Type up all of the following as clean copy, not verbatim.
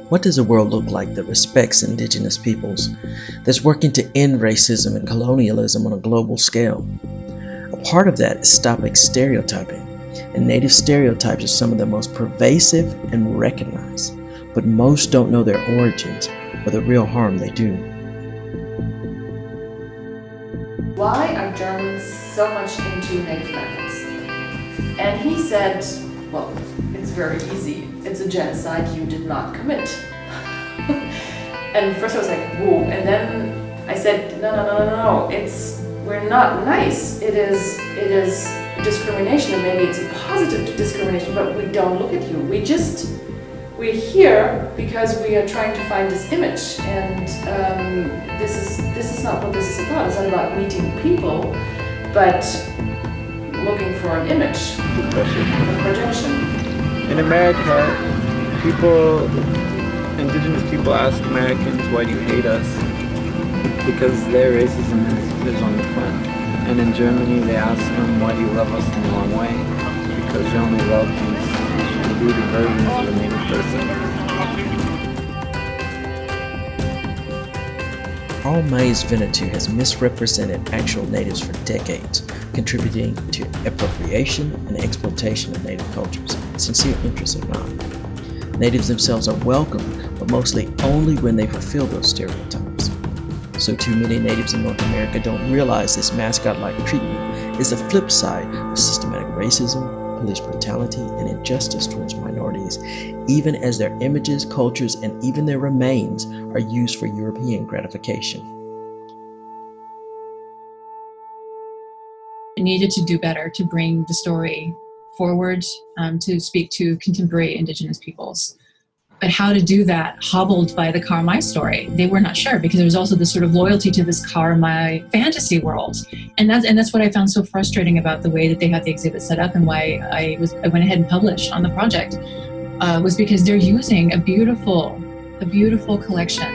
What does a world look like that respects indigenous peoples, that's working to end racism and colonialism on a global scale? A part of that is stopping stereotyping, and native stereotypes are some of the most pervasive and recognized, but most don't know their origins or the real harm they do. Why are Germans so much into Native Americans? And he said, well, it's very easy. It's a genocide you did not commit. And first I was like, whoa. And then I said, no. We're not nice. It is discrimination, and maybe it's a positive discrimination, but we don't look at you. We're here because we are trying to find this image, and this is not what this is about. It's not about meeting people, but looking for an image, a projection. In America, indigenous people ask Americans, why do you hate us? Because their racism is on the front. And in Germany, they ask them, why do you love us in the wrong way? Because you only love these diluted versions of a native person. All Mai's Winnetou has misrepresented actual natives for decades, contributing to appropriation and exploitation of native cultures, sincere interests or not. Natives themselves are welcome, but mostly only when they fulfill those stereotypes. So too many natives in North America don't realize this mascot-like treatment is the flip side of systematic racism, police brutality, and injustice towards minorities, even as their images, cultures, and even their remains are used for European gratification. It needed to do better to bring the story forward, to speak to contemporary indigenous peoples. But how to do that hobbled by the Karmai story. They were not sure, because there was also this sort of loyalty to this Karmai fantasy world. And that's what I found so frustrating about the way that they had the exhibit set up, and why I went ahead and published on the project, was because they're using a beautiful collection,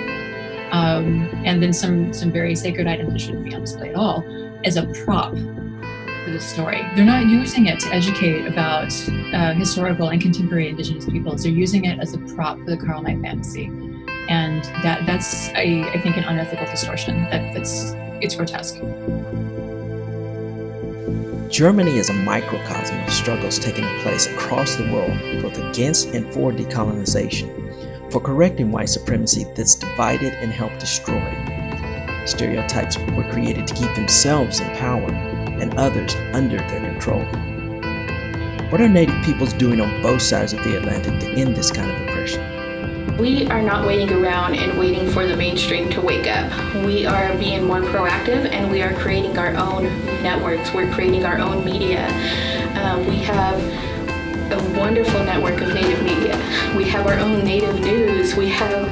and then some very sacred items that shouldn't be on display at all, as a prop for the story. They're not using it to educate about historical and contemporary indigenous peoples. They're using it as a prop for the Karmai fantasy. And that's I think an unethical distortion. It's grotesque. Germany is a microcosm of struggles taking place across the world, both against and for decolonization, for correcting white supremacy that's divided and helped destroy. Stereotypes were created to keep themselves in power and others under their control. What are Native peoples doing on both sides of the Atlantic to end this kind of oppression? We are not waiting around and waiting for the mainstream to wake up. We are being more proactive, and we are creating our own networks. We're creating our own media. We have a wonderful network of Native media. We have our own Native news. We have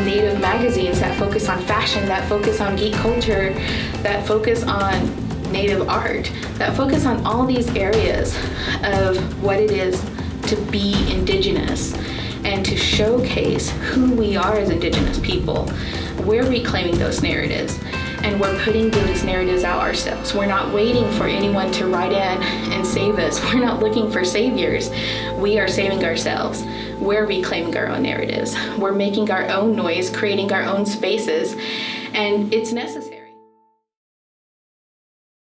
Native magazines that focus on fashion, that focus on geek culture, that focus on Native art, that focus on all these areas of what it is to be indigenous and to showcase who we are as indigenous people. We're reclaiming those narratives, and we're putting those narratives out ourselves. We're not waiting for anyone to write in and save us. We're not looking for saviors. We are saving ourselves. We're reclaiming our own narratives. We're making our own noise, creating our own spaces, and it's necessary.